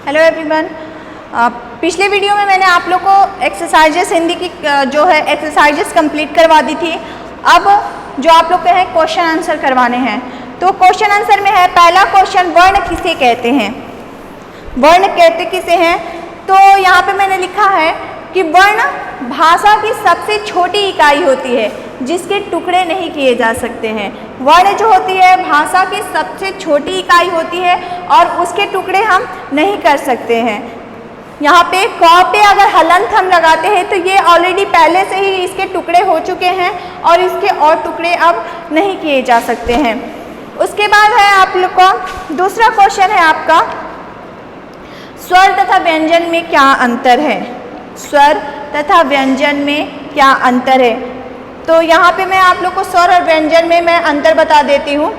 Hello everyone. पिछले video में मैंने आप लोग को एक्सरसाइजेस हिंदी की जो है एक्सरसाइजेस कंप्लीट करवा दी थी। अब जो आप लोग के हैं क्वेश्चन आंसर करवाने हैं। तो क्वेश्चन आंसर में है पहला क्वेश्चन, वर्ण किसे कहते हैं? वर्ण कहते किसे हैं? तो यहाँ पे मैंने लिखा है कि वर्ण भाषा की सबसे छोटी इकाई होती है जिसके टुकड़े नहीं किए जा सकते हैं। वर्ण जो होती है भाषा की सबसे छोटी इकाई होती है और उसके टुकड़े हम नहीं कर सकते हैं। यहाँ पे क पे अगर हलंत हम लगाते हैं तो ये ऑलरेडी पहले से ही इसके टुकड़े हो चुके हैं और इसके और टुकड़े अब नहीं किए जा सकते हैं। उसके बाद है आप लोग का दूसरा क्वेश्चन है आपका, स्वर तथा व्यंजन में क्या अंतर है? स्वर तथा व्यंजन में क्या अंतर है? तो यहाँ पे मैं आप लोग को स्वर और व्यंजन में मैं अंतर बता देती हूँ।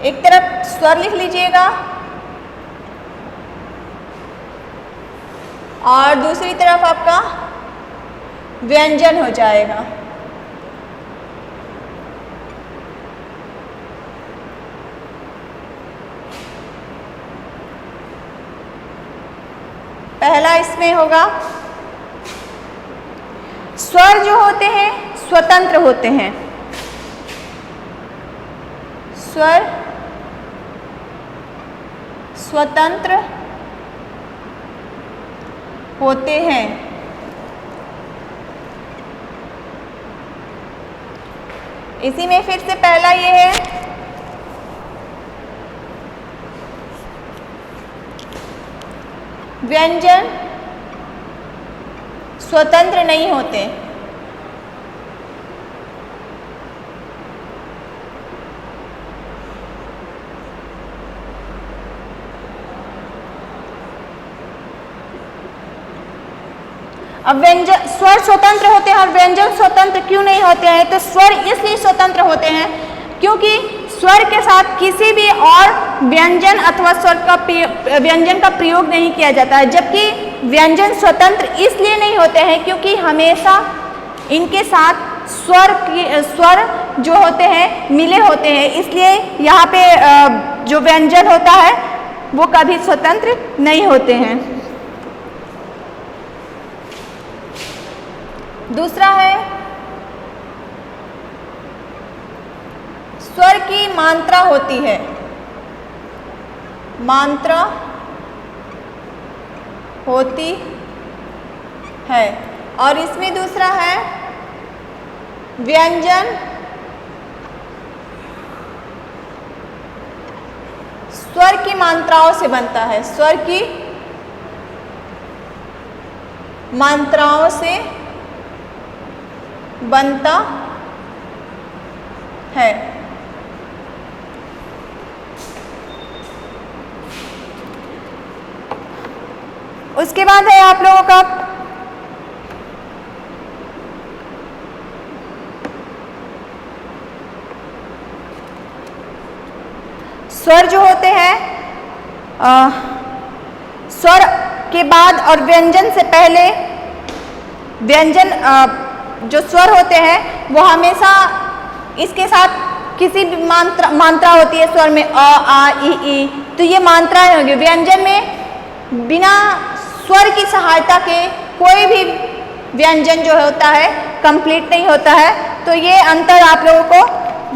एक तरफ स्वर लिख लीजिएगा और दूसरी तरफ आपका व्यंजन हो जाएगा। पहला इसमें होगा, स्वर जो होते हैं स्वतंत्र होते हैं। स्वर स्वतंत्र होते हैं। इसी में फिर से पहला ये है, व्यंजन स्वतंत्र नहीं होते। अब व्यंजन स्वर स्वतंत्र होते हैं और व्यंजन स्वतंत्र क्यों नहीं होते हैं? तो स्वर इसलिए स्वतंत्र होते हैं क्योंकि स्वर के साथ किसी भी और व्यंजन अथवा स्वर का व्यंजन का प्रयोग नहीं किया जाता है, जबकि व्यंजन स्वतंत्र इसलिए नहीं होते हैं क्योंकि हमेशा इनके साथ स्वर जो होते हैं मिले होते हैं। इसलिए यहाँ पे जो व्यंजन होता है वो कभी स्वतंत्र नहीं होते हैं। दूसरा है, स्वर की मात्रा होती है। मात्रा होती है। और इसमें दूसरा है, व्यंजन स्वर की मात्राओं से बनता है। स्वर की मात्राओं से बनता है। उसके बाद है आप लोगों का स्वर जो होते हैं स्वर के बाद और व्यंजन से पहले व्यंजन जो स्वर होते हैं वो हमेशा इसके साथ किसी भी मात्रा होती है। स्वर में अ आ ई, तो ये मात्राएं होगी। व्यंजन में बिना स्वर की सहायता के कोई भी व्यंजन जो होता है कंप्लीट नहीं होता है। तो ये अंतर आप लोगों को,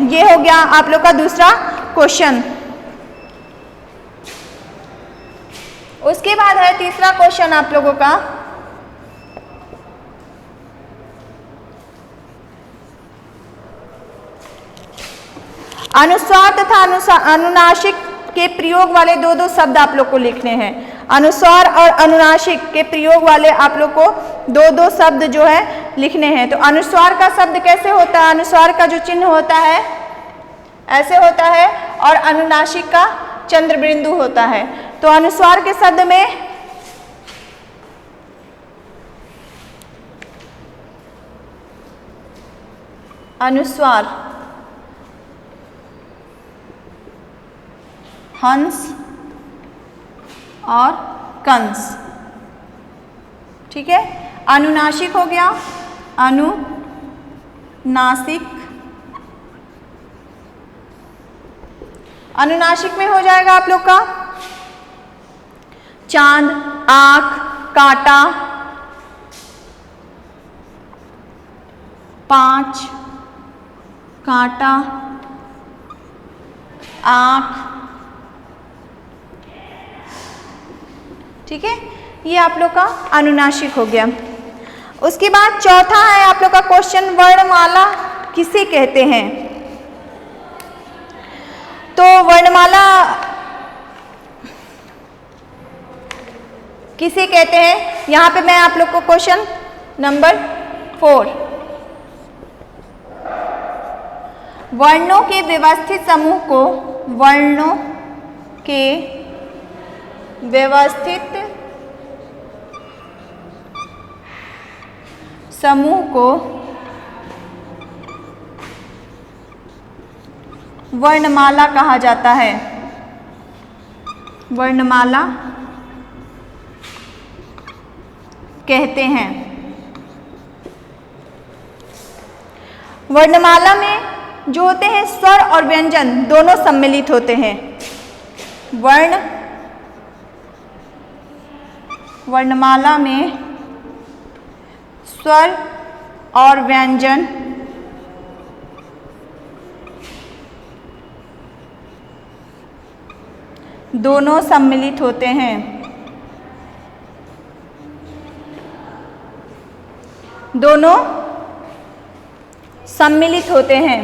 ये हो गया आप लोग का दूसरा क्वेश्चन। उसके बाद है तीसरा क्वेश्चन आप लोगों का, अनुस्वार तथा अनुनासिक के प्रयोग वाले दो शब्द आप लोग को लिखने हैं। अनुस्वार और अनुनासिक के प्रयोग वाले आप लोग को दो शब्द जो है लिखने हैं। तो अनुस्वार का शब्द कैसे होता है? अनुस्वार का जो चिन्ह होता है ऐसे होता है और अनुनासिक का चंद्र बिंदु होता है। तो अनुस्वार के शब्द में अनुस्वार हंस और कंस, ठीक है। अनुनासिक हो गया, अनुनासिक अनुनासिक में हो जाएगा आप लोग का चांद, आँख, कांटा, 5 कांटा, आँख। ठीक है, ये आप लोग का अनुनासिक हो गया। उसके बाद चौथा है आप लोग का क्वेश्चन, वर्णमाला किसे कहते हैं? तो वर्णमाला किसे कहते हैं, यहाँ पे मैं आप लोग को क्वेश्चन नंबर 4, वर्णों के व्यवस्थित समूह को, वर्णों के व्यवस्थित समूह को वर्णमाला कहा जाता है। वर्णमाला कहते हैं। वर्णमाला में जो होते हैं स्वर और व्यंजन दोनों सम्मिलित होते हैं। वर्णमाला में स्वर और व्यंजन दोनों सम्मिलित होते हैं। दोनों सम्मिलित होते हैं।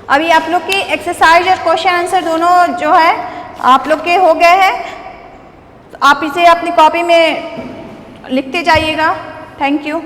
अभी आप लोग की एक्सरसाइज और क्वेश्चन आंसर दोनों जो है आप लोग के हो गए हैं। आप इसे अपनी कॉपी में लिखते जाइएगा। Thank you.